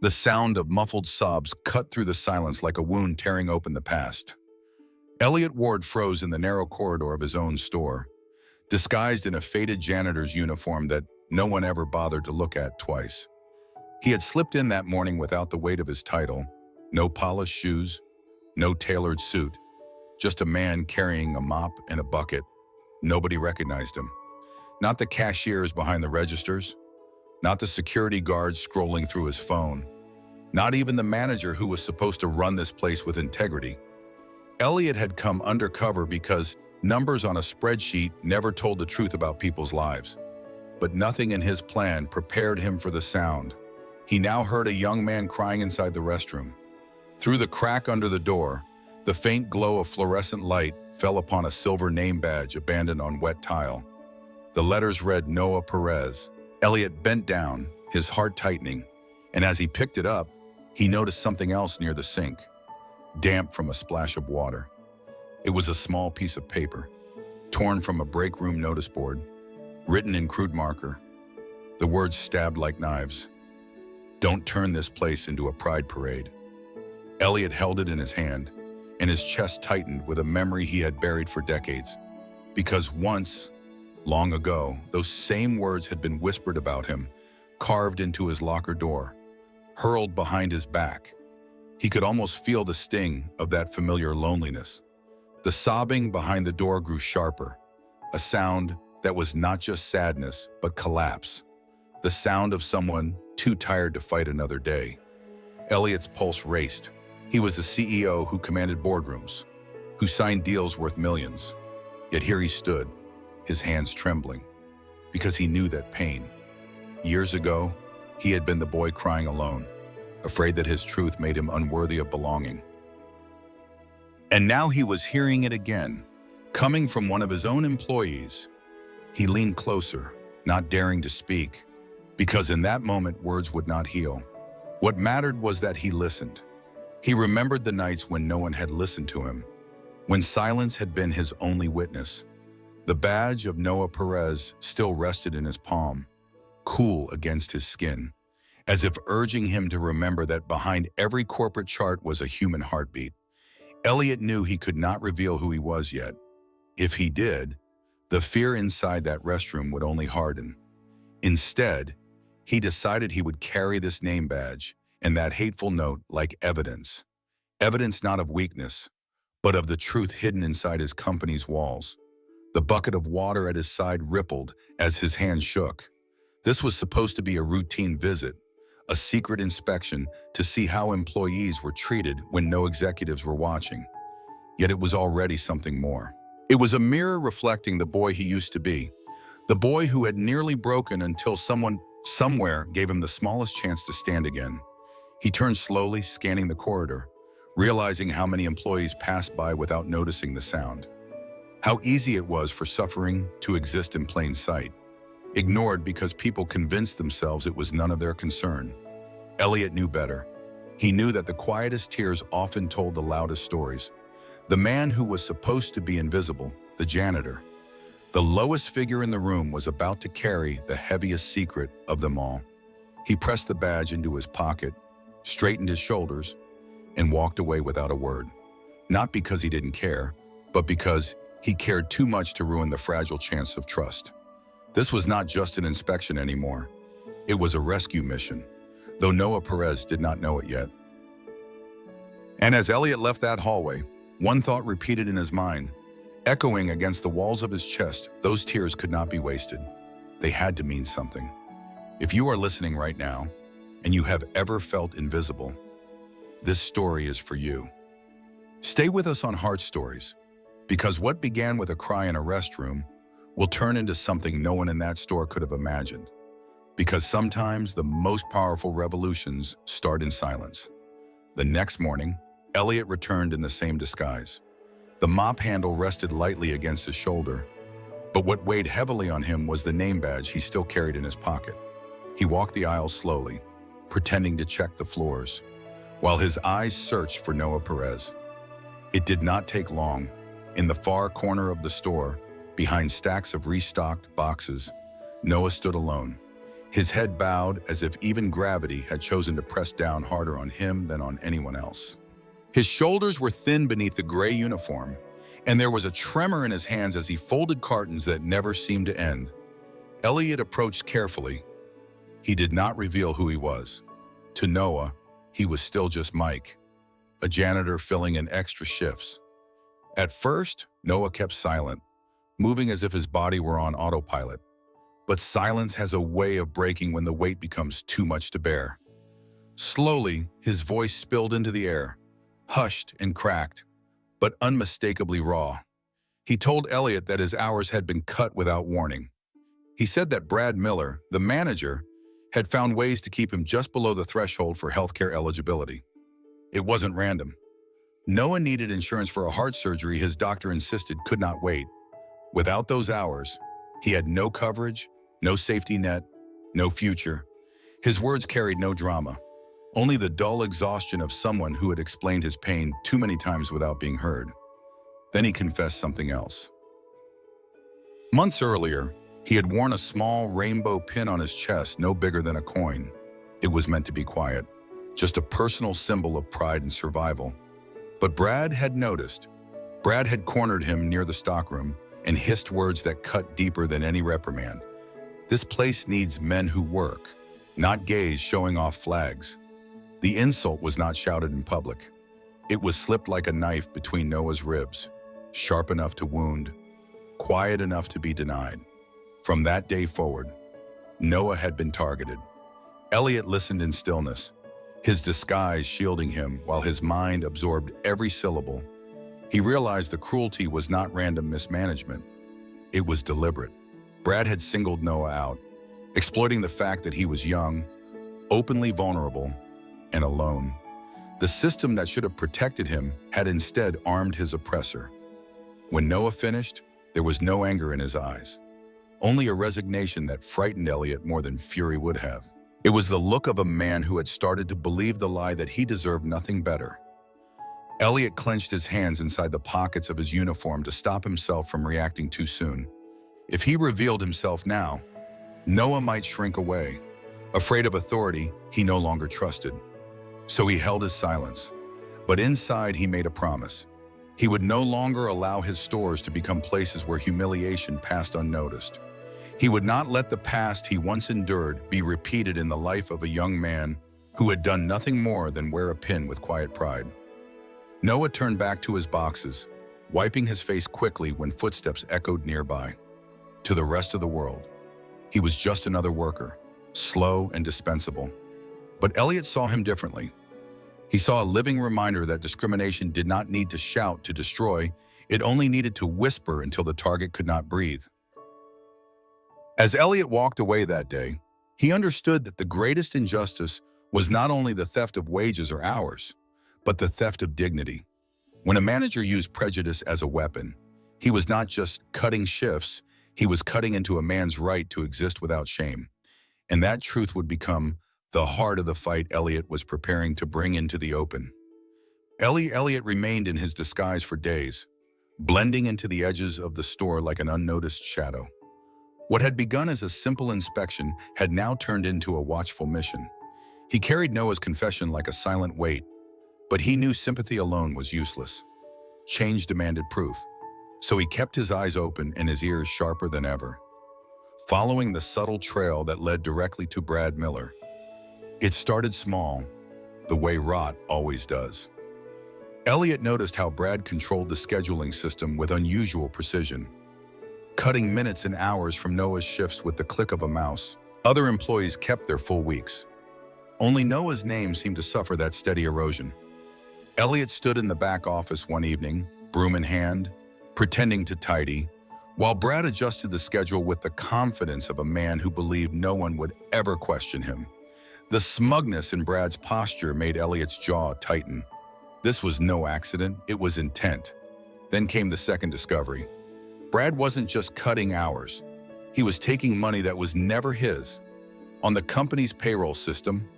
The sound of muffled sobs cut through the silence like a wound tearing open the past. Eliot Ward froze in the narrow corridor of his own store, disguised in a faded janitor's uniform that no one ever bothered to look at twice. He had slipped in that morning without the weight of his title, no polished shoes, no tailored suit, just a man carrying a mop and a bucket. Nobody recognized him. Not the cashiers behind the registers, not the security guards scrolling through his phone, not even the manager who was supposed to run this place with integrity. Eliot had come undercover because numbers on a spreadsheet never told the truth about people's lives. But nothing in his plan prepared him for the sound. He now heard a young man crying inside the restroom. Through the crack under the door, the faint glow of fluorescent light fell upon a silver name badge abandoned on wet tile. The letters read Noah Perez. Eliot bent down, his heart tightening, and as he picked it up, he noticed something else near the sink, damp from a splash of water. It was a small piece of paper, torn from a break room notice board, written in crude marker. The words stabbed like knives. Don't turn this place into a pride parade. Eliot held it in his hand, and his chest tightened with a memory he had buried for decades. Because once, long ago, those same words had been whispered about him, carved into his locker door, hurled behind his back. He could almost feel the sting of that familiar loneliness. The sobbing behind the door grew sharper, a sound that was not just sadness, but collapse. The sound of someone too tired to fight another day. Eliot's pulse raced. He was a CEO who commanded boardrooms, who signed deals worth millions. Yet here he stood, his hands trembling, because he knew that pain. Years ago, he had been the boy crying alone, afraid that his truth made him unworthy of belonging. And now he was hearing it again, coming from one of his own employees. He leaned closer, not daring to speak, because in that moment words would not heal. What mattered was that he listened. He remembered the nights when no one had listened to him, when silence had been his only witness. The badge of Noah Perez still rested in his palm, cool against his skin, as if urging him to remember that behind every corporate chart was a human heartbeat. Eliot knew he could not reveal who he was yet. If he did, the fear inside that restroom would only harden. Instead, he decided he would carry this name badge and that hateful note like evidence. Evidence not of weakness, but of the truth hidden inside his company's walls. The bucket of water at his side rippled as his hand shook. This was supposed to be a routine visit, a secret inspection to see how employees were treated when no executives were watching. Yet it was already something more. It was a mirror reflecting the boy he used to be, the boy who had nearly broken until someone somewhere gave him the smallest chance to stand again. He turned slowly, scanning the corridor, realizing how many employees passed by without noticing the sound. How easy it was for suffering to exist in plain sight, ignored because people convinced themselves it was none of their concern. Eliot knew better. He knew that the quietest tears often told the loudest stories. The man who was supposed to be invisible, the janitor, the lowest figure in the room, was about to carry the heaviest secret of them all. He pressed the badge into his pocket, straightened his shoulders, and walked away without a word. Not because he didn't care, but because he cared too much to ruin the fragile chance of trust. This was not just an inspection anymore. It was a rescue mission, though Noah Perez did not know it yet. And as Eliot left that hallway, one thought repeated in his mind, echoing against the walls of his chest. Those tears could not be wasted. They had to mean something. If you are listening right now, and you have ever felt invisible, this story is for you. Stay with us on Heart Stories, because what began with a cry in a restroom will turn into something no one in that store could have imagined. Because sometimes the most powerful revolutions start in silence. The next morning, Eliot returned in the same disguise. The mop handle rested lightly against his shoulder, but what weighed heavily on him was the name badge he still carried in his pocket. He walked the aisles slowly, pretending to check the floors, while his eyes searched for Noah Perez. It did not take long. In the far corner of the store, behind stacks of restocked boxes, Noah stood alone. his head bowed as if even gravity had chosen to press down harder on him than on anyone else. His shoulders were thin beneath the gray uniform, and there was a tremor in his hands as he folded cartons that never seemed to end. Eliot approached carefully. He did not reveal who he was. To Noah, he was still just Mike, a janitor filling in extra shifts. At first, Noah kept silent, moving as if his body were on autopilot. But silence has a way of breaking when the weight becomes too much to bear. Slowly, his voice spilled into the air, hushed and cracked, but unmistakably raw. He told Eliot that his hours had been cut without warning. He said that Brad Miller, the manager, had found ways to keep him just below the threshold for healthcare eligibility. It wasn't random. Noah needed insurance for a heart surgery his doctor insisted could not wait. Without those hours, he had no coverage, no safety net, no future. His words carried no drama, only the dull exhaustion of someone who had explained his pain too many times without being heard. Then he confessed something else. Months earlier, he had worn a small rainbow pin on his chest no bigger than a coin. It was meant to be quiet, just a personal symbol of pride and survival. But Brad had noticed. Brad had cornered him near the stockroom and hissed words that cut deeper than any reprimand. This place needs men who work, not gays showing off flags. The insult was not shouted in public. It was slipped like a knife between Noah's ribs, sharp enough to wound, quiet enough to be denied. From that day forward, Noah had been targeted. Eliot listened in stillness, his disguise shielding him while his mind absorbed every syllable. He realized the cruelty was not random mismanagement. It was deliberate. Brad had singled Noah out, exploiting the fact that he was young, openly vulnerable, and alone. The system that should have protected him had instead armed his oppressor. When Noah finished, there was no anger in his eyes, only a resignation that frightened Eliot more than fury would have. It was the look of a man who had started to believe the lie that he deserved nothing better. Eliot clenched his hands inside the pockets of his uniform to stop himself from reacting too soon. If he revealed himself now, Noah might shrink away, afraid of authority he no longer trusted. So he held his silence. But inside he made a promise. He would no longer allow his stores to become places where humiliation passed unnoticed. He would not let the past he once endured be repeated in the life of a young man who had done nothing more than wear a pin with quiet pride. Noah turned back to his boxes, wiping his face quickly when footsteps echoed nearby. To the rest of the world, he was just another worker, slow and dispensable. But Eliot saw him differently. He saw a living reminder that discrimination did not need to shout to destroy, it only needed to whisper until the target could not breathe. As Eliot walked away that day, he understood that the greatest injustice was not only the theft of wages or hours, but the theft of dignity. When a manager used prejudice as a weapon, he was not just cutting shifts, he was cutting into a man's right to exist without shame. And that truth would become the heart of the fight Eliot was preparing to bring into the open. Eliot remained in his disguise for days, blending into the edges of the store like an unnoticed shadow. What had begun as a simple inspection had now turned into a watchful mission. He carried Noah's confession like a silent weight, but he knew sympathy alone was useless. Change demanded proof, so he kept his eyes open and his ears sharper than ever, following the subtle trail that led directly to Brad Miller. It started small, the way rot always does. Eliot noticed how Brad controlled the scheduling system with unusual precision, cutting minutes and hours from Noah's shifts with the click of a mouse. Other employees kept their full weeks. Only Noah's name seemed to suffer that steady erosion. Eliot stood in the back office one evening, broom in hand, pretending to tidy, while Brad adjusted the schedule with the confidence of a man who believed no one would ever question him. The smugness in Brad's posture made Eliot's jaw tighten. This was no accident, it was intent. Then came the second discovery. Brad wasn't just cutting hours. He was taking money that was never his. On the company's payroll system,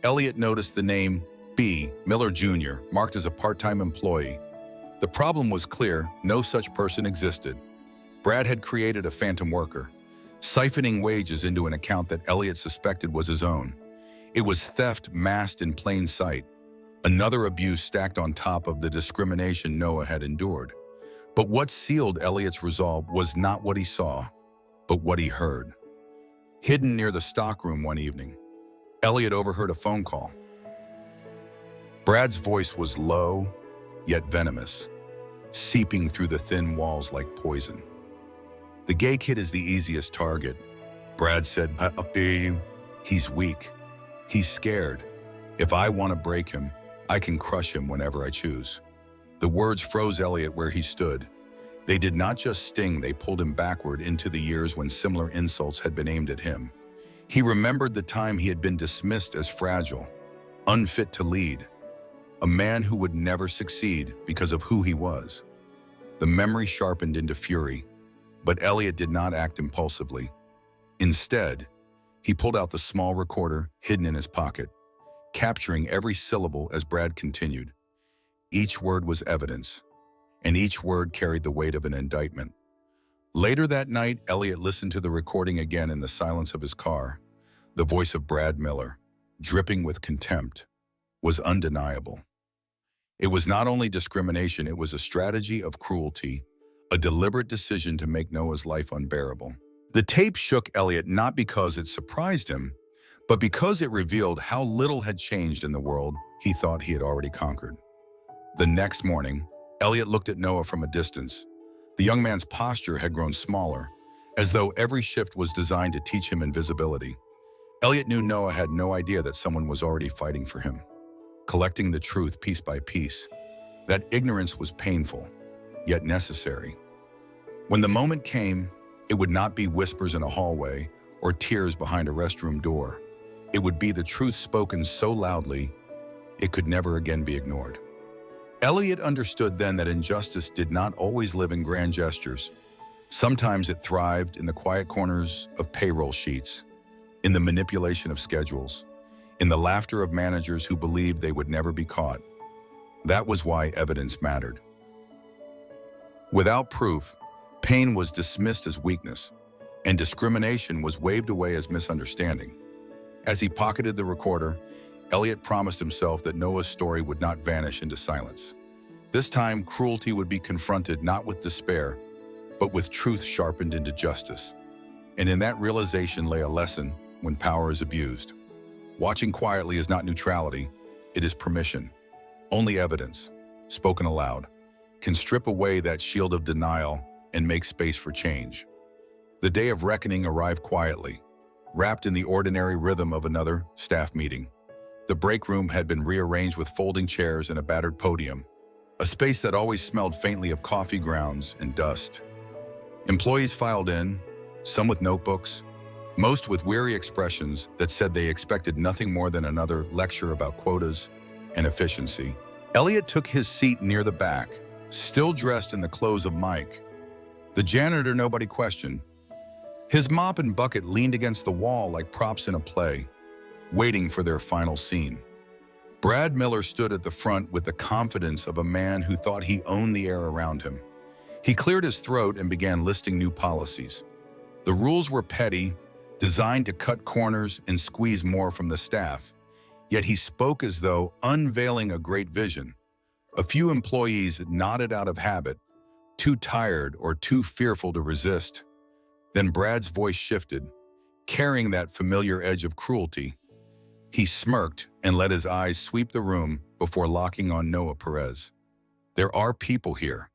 Eliot noticed the name B. Miller Jr. marked as a part-time employee. The problem was clear, no such person existed. Brad had created a phantom worker, siphoning wages into an account that Eliot suspected was his own. It was theft masked in plain sight, another abuse stacked on top of the discrimination Noah had endured. But what sealed Eliot's resolve was not what he saw, but what he heard. Hidden near the stockroom one evening, Eliot overheard a phone call. Brad's voice was low, yet venomous, seeping through the thin walls like poison. "The gay kid is the easiest target," Brad said. "He's weak. He's scared. If I want to break him, I can crush him whenever I choose." The words froze Eliot where he stood. They did not just sting, they pulled him backward into the years when similar insults had been aimed at him. He remembered the time he had been dismissed as fragile, unfit to lead, a man who would never succeed because of who he was. The memory sharpened into fury, but Eliot did not act impulsively. Instead, he pulled out the small recorder hidden in his pocket, capturing every syllable as Brad continued. Each word was evidence, and each word carried the weight of an indictment. Later that night, Eliot listened to the recording again in the silence of his car. The voice of Brad Miller, dripping with contempt, was undeniable. It was not only discrimination, it was a strategy of cruelty, a deliberate decision to make Noah's life unbearable. The tape shook Eliot not because it surprised him, but because it revealed how little had changed in the world he thought he had already conquered. The next morning, Eliot looked at Noah from a distance. The young man's posture had grown smaller, as though every shift was designed to teach him invisibility. Eliot knew Noah had no idea that someone was already fighting for him, collecting the truth piece by piece. That ignorance was painful, yet necessary. When the moment came, it would not be whispers in a hallway or tears behind a restroom door. It would be the truth spoken so loudly, it could never again be ignored. Eliot understood then that injustice did not always live in grand gestures. Sometimes it thrived in the quiet corners of payroll sheets, in the manipulation of schedules, in the laughter of managers who believed they would never be caught. That was why evidence mattered. Without proof, pain was dismissed as weakness, and discrimination was waved away as misunderstanding. As he pocketed the recorder, Eliot promised himself that Noah's story would not vanish into silence. This time, cruelty would be confronted not with despair, but with truth sharpened into justice. And in that realization lay a lesson when power is abused. Watching quietly is not neutrality, it is permission. Only evidence, spoken aloud, can strip away that shield of denial and make space for change. The day of reckoning arrived quietly, wrapped in the ordinary rhythm of another staff meeting. The break room had been rearranged with folding chairs and a battered podium, a space that always smelled faintly of coffee grounds and dust. Employees filed in, some with notebooks, most with weary expressions that said they expected nothing more than another lecture about quotas and efficiency. Eliot took his seat near the back, still dressed in the clothes of Mike. The janitor nobody questioned. His mop and bucket leaned against the wall like props in a play, waiting for their final scene. Brad Miller stood at the front with the confidence of a man who thought he owned the air around him. He cleared his throat and began listing new policies. The rules were petty, designed to cut corners and squeeze more from the staff, yet he spoke as though unveiling a great vision. A few employees nodded out of habit, too tired or too fearful to resist. Then Brad's voice shifted, carrying that familiar edge of cruelty. He smirked and let his eyes sweep the room before locking on Noah Perez. "There are people here,"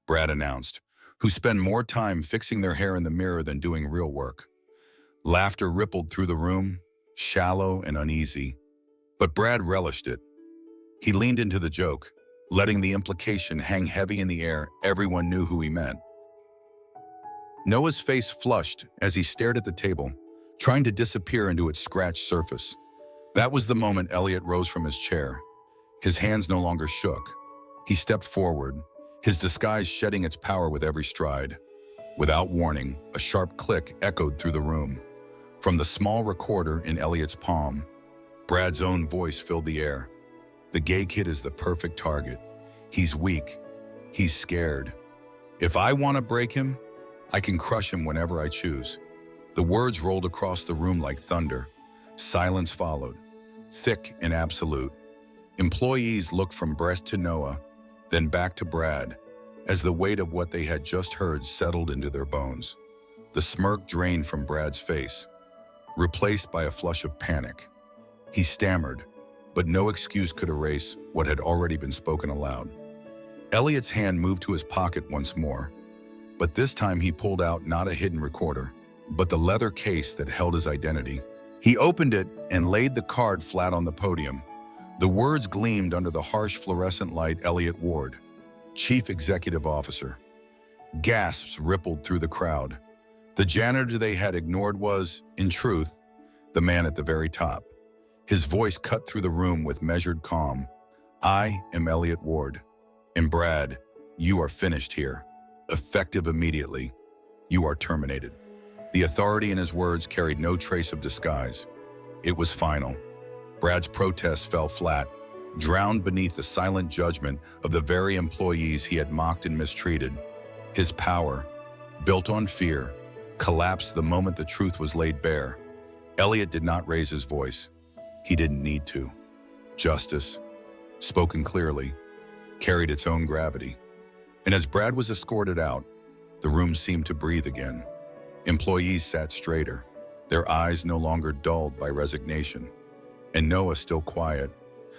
Brad announced, "who spend more time fixing their hair in the mirror than doing real work." Laughter rippled through the room, shallow and uneasy, but Brad relished it. He leaned into the joke, letting the implication hang heavy in the air. Everyone knew who he meant. Noah's face flushed as he stared at the table, trying to disappear into its scratched surface. That was the moment Eliot rose from his chair. His hands no longer shook. He stepped forward, his disguise shedding its power with every stride. Without warning, a sharp click echoed through the room. From the small recorder in Eliot's palm, Brad's own voice filled the air. "The gay kid is the perfect target. He's weak. He's scared. If I want to break him, I can crush him whenever I choose." The words rolled across the room like thunder. Silence followed, thick and absolute. Employees looked from Brest to Noah, then back to Brad, as the weight of what they had just heard settled into their bones. The smirk drained from Brad's face, replaced by a flush of panic. He stammered, but no excuse could erase what had already been spoken aloud. Eliot's hand moved to his pocket once more, but this time he pulled out not a hidden recorder, but the leather case that held his identity. He opened it and laid the card flat on the podium. The words gleamed under the harsh fluorescent light: Eliot Ward, Chief Executive Officer. Gasps rippled through the crowd. The janitor they had ignored was, in truth, the man at the very top. His voice cut through the room with measured calm. "I am Eliot Ward. And Brad, you are finished here. Effective immediately. You are terminated." The authority in his words carried no trace of disguise. It was final. Brad's protest fell flat, drowned beneath the silent judgment of the very employees he had mocked and mistreated. His power, built on fear, collapsed the moment the truth was laid bare. Eliot did not raise his voice. He didn't need to. Justice, spoken clearly, carried its own gravity. And as Brad was escorted out, the room seemed to breathe again. Employees sat straighter, their eyes no longer dulled by resignation. And Noah, still quiet,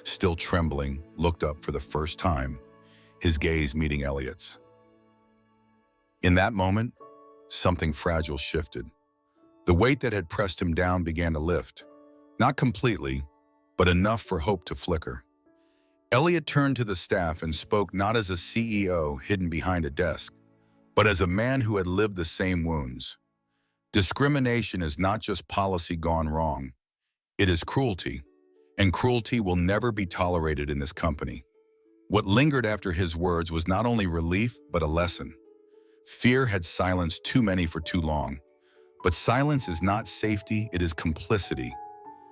still trembling, looked up for the first time, his gaze meeting Eliot's. In that moment, something fragile shifted. The weight that had pressed him down began to lift, not completely, but enough for hope to flicker. Eliot turned to the staff and spoke not as a CEO hidden behind a desk, but as a man who had lived the same wounds. Discrimination is not just policy gone wrong. It is cruelty, and cruelty will never be tolerated in this company. What lingered after his words was not only relief, but a lesson. Fear had silenced too many for too long. But silence is not safety, it is complicity.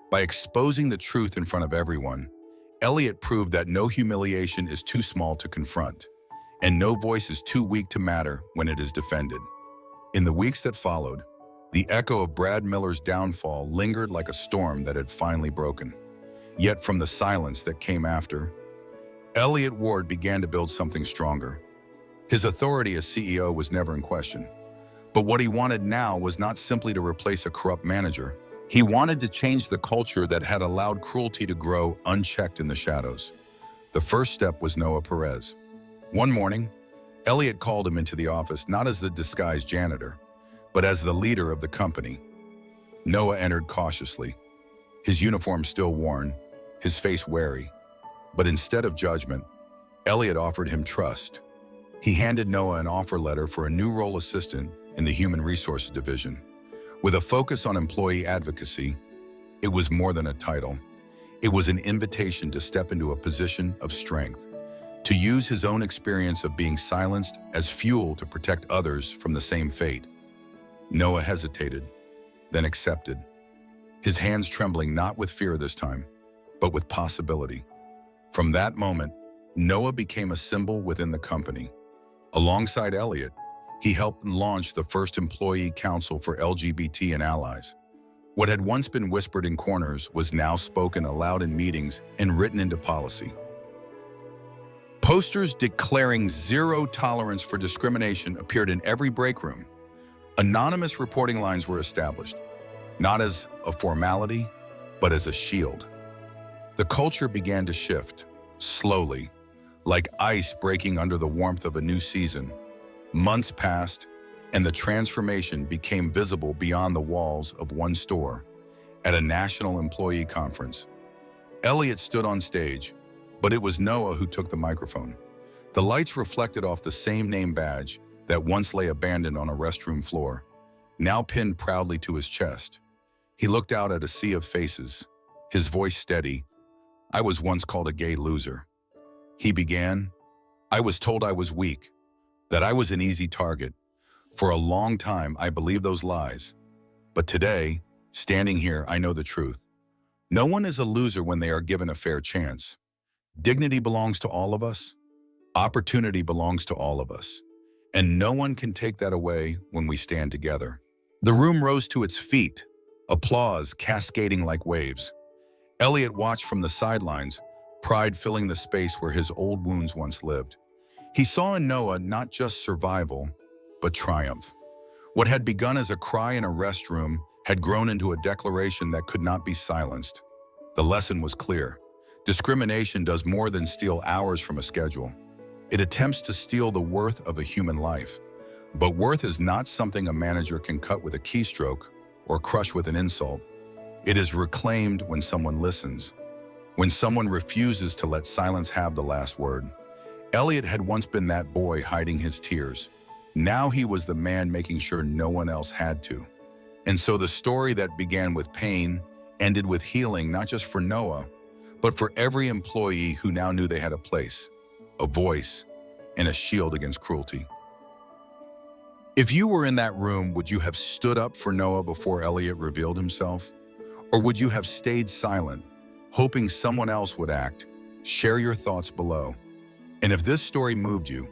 By exposing the truth in front of everyone, Eliot proved that no humiliation is too small to confront, and no voice is too weak to matter when it is defended. In the weeks that followed, the echo of Brad Miller's downfall lingered like a storm that had finally broken. Yet from the silence that came after, Eliot Ward began to build something stronger. His authority as CEO was never in question. But what he wanted now was not simply to replace a corrupt manager. He wanted to change the culture that had allowed cruelty to grow unchecked in the shadows. The first step was Noah Perez. One morning, Eliot called him into the office not as the disguised janitor, but as the leader of the company. Noah entered cautiously, his uniform still worn, his face wary. But instead of judgment, Eliot offered him trust. He handed Noah an offer letter for a new role assistant in the Human Resources Division. With a focus on employee advocacy, it was more than a title. It was an invitation to step into a position of strength, to use his own experience of being silenced as fuel to protect others from the same fate. Noah hesitated, then accepted, his hands trembling not with fear this time, but with possibility. From that moment, Noah became a symbol within the company. Alongside Eliot, he helped launch the first employee council for LGBT and allies. What had once been whispered in corners was now spoken aloud in meetings and written into policy. Posters declaring zero tolerance for discrimination appeared in every break room. Anonymous reporting lines were established, not as a formality, but as a shield. The culture began to shift, slowly, like ice breaking under the warmth of a new season. Months passed, and the transformation became visible beyond the walls of one store. At a national employee conference, Eliot stood on stage, but it was Noah who took the microphone. The lights reflected off the same name badge that once lay abandoned on a restroom floor, now pinned proudly to his chest. He looked out at a sea of faces, his voice steady. "I was once called a gay loser." He began, "I was told I was weak, that I was an easy target. For a long time, I believed those lies. But today, standing here, I know the truth. No one is a loser when they are given a fair chance. Dignity belongs to all of us. Opportunity belongs to all of us. And no one can take that away when we stand together." The room rose to its feet, applause cascading like waves. Eliot watched from the sidelines, pride filling the space where his old wounds once lived. He saw in Noah not just survival, but triumph. What had begun as a cry in a restroom had grown into a declaration that could not be silenced. The lesson was clear. Discrimination does more than steal hours from a schedule. It attempts to steal the worth of a human life. But worth is not something a manager can cut with a keystroke or crush with an insult. It is reclaimed when someone listens, when someone refuses to let silence have the last word. Eliot had once been that boy hiding his tears. Now he was the man making sure no one else had to. And so the story that began with pain ended with healing, not just for Noah, but for every employee who now knew they had a place, a voice, and a shield against cruelty. If you were in that room, would you have stood up for Noah before Eliot revealed himself? Or would you have stayed silent, hoping someone else would act? Share your thoughts below. And if this story moved you,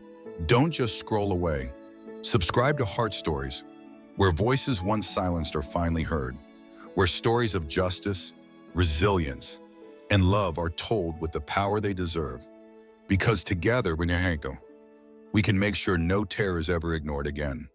don't just scroll away. Subscribe to Heart Stories, where voices once silenced are finally heard, where stories of justice, resilience, and love are told with the power they deserve. Because together, we can make sure no terror is ever ignored again.